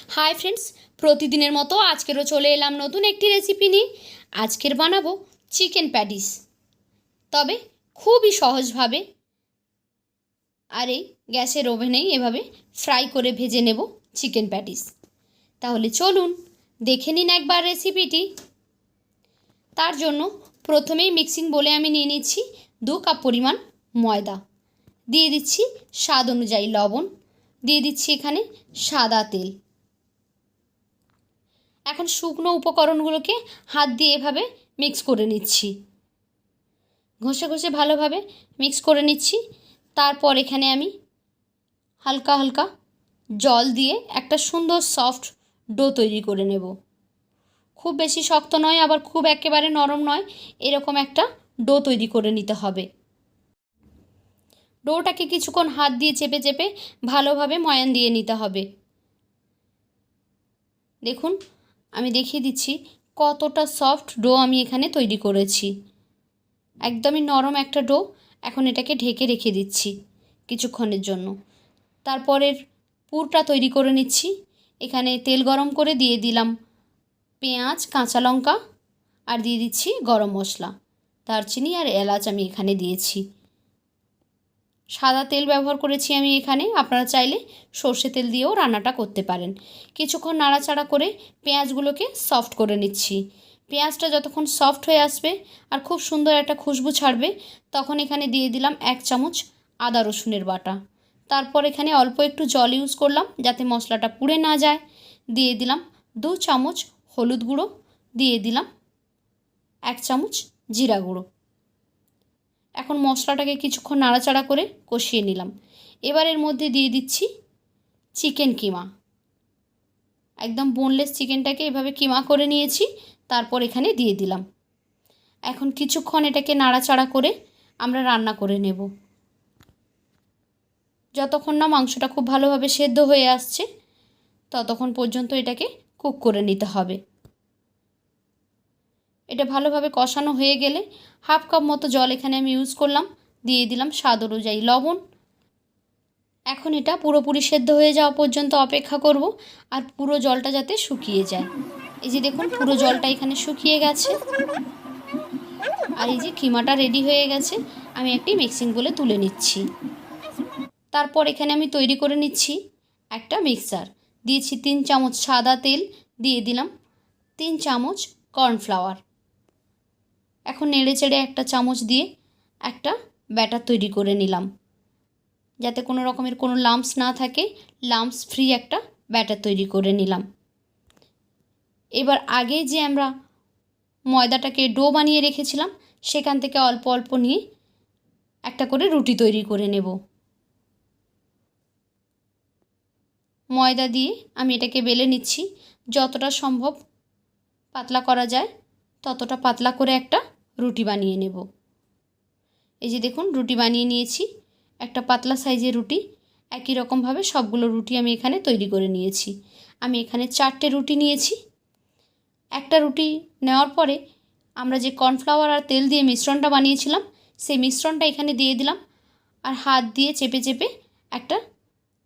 Hi friends, প্রতিদিনের মতো আজকেরও চলে এলাম নতুন একটি রেসিপি নিয়ে। আজকের বানাবো চিকেন প্যাটিস, তবে খুবই সহজভাবে। আর এই গ্যাসের ওভেনেই এভাবে ফ্রাই করে ভেজে নেব চিকেন প্যাটিস। তাহলে চলুন দেখে নিন একবার রেসিপিটি। তার জন্য প্রথমেই মিক্সিং বলে আমি নিয়ে নিচ্ছি 2 কাপ পরিমাণ ময়দা, দিয়ে দিচ্ছি স্বাদ অনুযায়ী লবণ, দিয়ে দিচ্ছি এখানে সাদা তেল। এখন শুকনো উপকরণগুলোকে হাত দিয়ে এভাবে মিক্স করে নিচ্ছি, ঘষে ঘষে ভালোভাবে মিক্স করে নিচ্ছি। তারপর এখানে আমি হালকা হালকা জল দিয়ে একটা সুন্দর সফট ডো তৈরি করে নেব। খুব বেশি শক্ত নয়, আবার খুব একেবারে নরম নয়, এরকম একটা ডো তৈরি করে নিতে হবে। ডোটাকে কিছুক্ষণ হাত দিয়ে চেপে চেপে ভালোভাবে ময়ান দিয়ে নিতে হবে। দেখুন, আমি দেখিয়ে দিচ্ছি কতটা সফট ডো আমি এখানে তৈরি করেছি। একদমই নরম একটা ডো। এখন এটাকে ঢেকে রেখে দিচ্ছি কিছুক্ষণের জন্য। তারপরের পুরটা তৈরি করে নিচ্ছি। এখানে তেল গরম করে দিয়ে দিলাম পেঁয়াজ, কাঁচা লঙ্কা, আর দিয়ে দিচ্ছি গরম মশলা, দারচিনি আর এলাচ আমি এখানে দিয়েছি। সাদা তেল ব্যবহার করেছি আমি এখানে, আপনারা চাইলে সর্ষে তেল দিয়েও রান্নাটা করতে পারেন। কিছুক্ষণ নাড়াচাড়া করে পেঁয়াজগুলোকে সফট করে নিচ্ছি। পেঁয়াজটা যতক্ষণ সফট হয়ে আসবে আর খুব সুন্দর একটা খুশবু ছাড়বে, তখন এখানে দিয়ে দিলাম 1 চামচ আদা রসুনের বাটা। তারপর এখানে অল্প একটু জল ইউজ করলাম যাতে মশলাটা পুড়ে না যায়। দিয়ে দিলাম 2 চামচ হলুদ গুঁড়ো, দিয়ে দিলাম 1 চামচ জিরা গুঁড়ো। এখন মশলাটাকে কিছুক্ষণ নাড়াচাড়া করে কষিয়ে নিলাম। এবার এর মধ্যে দিয়ে দিচ্ছি চিকেন কিমা। একদম বোনলেস চিকেনটাকে এভাবে কিমা করে নিয়েছি, তারপর এখানে দিয়ে দিলাম। এখন কিছুক্ষণ এটাকে নাড়াচাড়া করে আমরা রান্না করে নেব, যতক্ষণ না মাংসটা খুব ভালোভাবে সেদ্ধ হয়ে আসছে ততক্ষণ পর্যন্ত এটাকে কুক করে নিতে হবে। এটা ভালোভাবে কষানো হয়ে গেলে 1/2 কাপ মতো জল এখানে আমি ইউজ করলাম, দিয়ে দিলাম স্বাদ অনুযায়ী লবণ। এখন এটা পুরোপুরি সেদ্ধ হয়ে যাওয়া পর্যন্ত অপেক্ষা করব, আর পুরো জলটা যাতে শুকিয়ে যায়। এই যে দেখুন, পুরো জলটা এখানে শুকিয়ে গেছে, আর এই যে কিমাটা রেডি হয়ে গেছে। আমি একটি মিক্সিং বলে তুলে নিচ্ছি। তারপর এখানে আমি তৈরি করে নিচ্ছি একটা মিক্সচার। দিয়েছি 3 চামচ সাদা তেল, দিয়ে দিলাম 3 চামচ কর্নফ্লাওয়ার। এখন নেড়ে চেড়ে একটা চামচ দিয়ে একটা ব্যাটার তৈরি করে নিলাম, যাতে কোনো রকমের কোনো লাম্পস না থাকে। লাম্পস ফ্রি একটা ব্যাটার তৈরি করে নিলাম। এবার আগে যে আমরা ময়দাটাকে ডো বানিয়ে রেখেছিলাম, সেখান থেকে অল্প অল্প নিয়ে একটা করে রুটি তৈরি করে নেব। ময়দা দিয়ে আমি এটাকে বেলে নিচ্ছি। যতটা সম্ভব পাতলা করা যায় ততটা পাতলা করে একটা রুটি বানিয়ে নেব। এই যে দেখুন, রুটি বানিয়ে নিয়েছি, একটা পাতলা সাইজের রুটি। একই রকমভাবে সবগুলো রুটি আমি এখানে তৈরি করে নিয়েছি। আমি এখানে 4টে রুটি নিয়েছি। একটা রুটি নেওয়ার পরে আমরা যে কর্নফ্লাওয়ার আর তেল দিয়ে মিশ্রণটা বানিয়েছিলাম, সেই মিশ্রণটা এখানে দিয়ে দিলাম, আর হাত দিয়ে চেপে চেপে একটা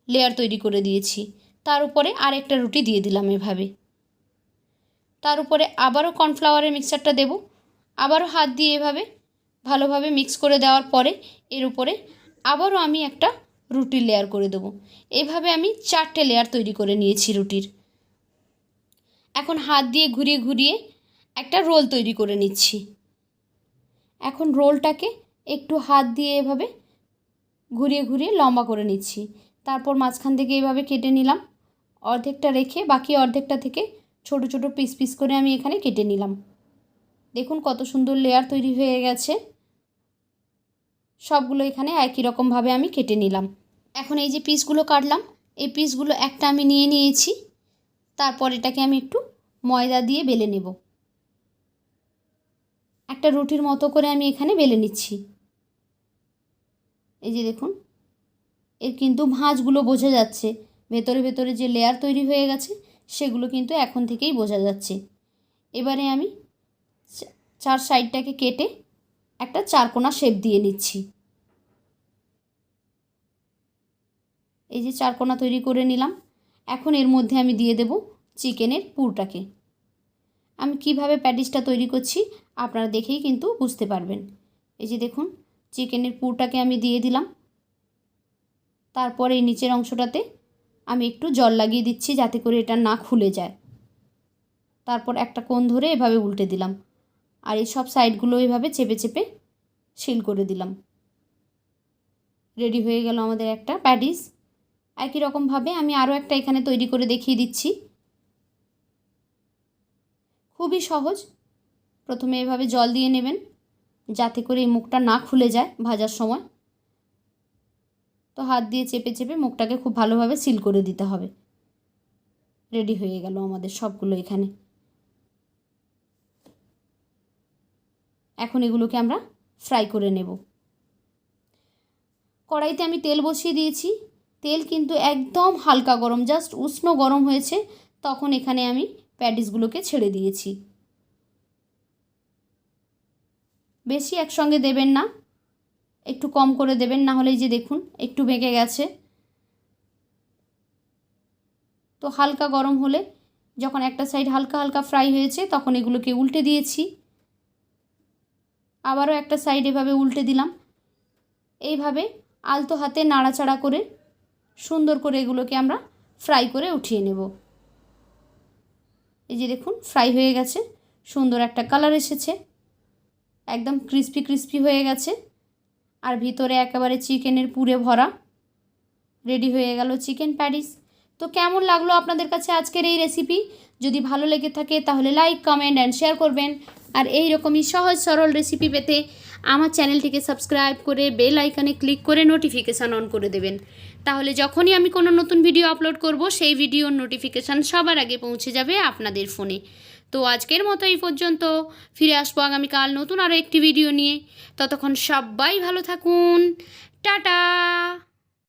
লেয়ার তৈরি করে দিয়েছি। তার উপরে আর একটা রুটি দিয়ে দিলাম এভাবে। তার উপরে আবারও কর্নফ্লাওয়ারের মিক্সচারটা দেব। আবারও হাত দিয়ে এভাবে ভালোভাবে মিক্স করে দেওয়ার পরে এর উপরে আবারও আমি একটা রুটির লেয়ার করে দেব। এভাবে আমি 4টে লেয়ার তৈরি করে নিয়েছি রুটির। এখন হাত দিয়ে ঘুরিয়ে ঘুরিয়ে একটা রোল তৈরি করে নিচ্ছি। এখন রোলটাকে একটু হাত দিয়ে এভাবে ঘুরিয়ে ঘুরিয়ে লম্বা করে নিচ্ছি। তারপর মাঝখান থেকে এভাবে কেটে নিলাম, অর্ধেকটা রেখে বাকি অর্ধেকটা থেকে ছোট ছোট পিস পিস করে আমি এখানে কেটে নিলাম। দেখুন কত সুন্দর লেয়ার তৈরি হয়ে গেছে। সবগুলো এখানে একই রকমভাবে আমি কেটে নিলাম। এখন এই যে পিসগুলো কাটলাম, এই পিসগুলো একটা আমি নিয়ে নিয়েছি। তারপর এটাকে আমি একটু ময়দা দিয়ে বেলে নেব। একটা রুটির মতো করে আমি এখানে বেলে নিচ্ছি। এই যে দেখুন, এর কিন্তু ভাঁজগুলো বোঝা যাচ্ছে, ভেতরে ভেতরে যে লেয়ার তৈরি হয়ে গেছে সেগুলো কিন্তু এখন থেকেই বোঝা যাচ্ছে। এবারে আমি 4 সাইডটাকে কেটে একটা 4 কোণা শেপ দিয়ে নিচ্ছি। এই যে 4 কোণা তৈরি করে নিলাম। এখন এর মধ্যে আমি দিয়ে দেব চিকেনের পুরটাকে। আমি কিভাবে প্যাটিসটা তৈরি করছি আপনারা দেখেই কিন্তু বুঝতে পারবেন। এই যে দেখুন, চিকেনের পুরটাকে আমি দিয়ে দিলাম। তারপর এই নিচের অংশটাতে আমি একটু জল লাগিয়ে দিচ্ছি যাতে করে এটা না খুলে যায়। তারপর একটা কোণ ধরে এভাবে উল্টে দিলাম, আর এই সব সাইডগুলো এভাবে চেপে চেপে সিল করে দিলাম। রেডি হয়ে গেল আমাদের একটা প্যাটিস। একই রকমভাবে আমি আরও একটা এখানে তৈরি করে দেখিয়ে দিচ্ছি। খুবই সহজ। প্রথমে এভাবে জল দিয়ে নেবেন যাতে করে এই মুখটা না খুলে যায় ভাজার সময়। তো হাত দিয়ে চেপে চেপে মুখটাকে খুব ভালোভাবে সিল করে দিতে হবে। রেডি হয়ে গেল আমাদের সবগুলো এখানে। এখন এগুলোকে আমরা ফ্রাই করে নেব। কড়াইতে আমি তেল বসিয়ে দিয়েছি। তেল কিন্তু একদম হালকা গরম, জাস্ট উষ্ণ গরম হয়েছে, তখন এখানে আমি প্যাটিসগুলোকে ছেড়ে দিয়েছি। বেশি একসঙ্গে দেবেন না, একটু কম করে দেবেন, না হলে এই যে দেখুন একটু বেঁকে গেছে। তো হালকা গরম হলে, যখন একটা সাইড হালকা হালকা ফ্রাই হয়েছে, তখন এগুলোকে উল্টে দিয়েছি। আবারও একটা সাইড এভাবে উল্টে দিলাম। এইভাবে আলতো হাতে নাড়াচাড়া করে সুন্দর করে এগুলোকে আমরা ফ্রাই করে উঠিয়ে নেব। এই যে দেখুন ফ্রাই হয়ে গেছে, সুন্দর একটা কালার এসেছে, একদম ক্রিস্পি ক্রিস্পি হয়ে গেছে, আর ভিতরে একেবারে চিকেনের পুরে ভরা। রেডি হয়ে গেল চিকেন প্যাটিস। তো কেমন লাগলো আপনাদের কাছে আজকের এই রেসিপি? যদি ভালো লেগে থাকে তাহলে লাইক, কমেন্ট অ্যান্ড শেয়ার করবেন। আর এই রকমই সহজ সরল রেসিপি পেতে আমার চ্যানেলটিকে সাবস্ক্রাইব করে বেল আইকনে ক্লিক করে নোটিফিকেশান অন করে দেবেন। তাহলে যখনই আমি কোনো নতুন ভিডিও আপলোড করব, সেই ভিডিওর নোটিফিকেশান সবার আগে পৌঁছে যাবে আপনাদের ফোনে। তো আজকের মতো এই পর্যন্ত। ফিরে আসবো আগামীকাল নতুন আরও একটি ভিডিও নিয়ে। ততক্ষণ সবাই ভালো থাকুন। টাটা।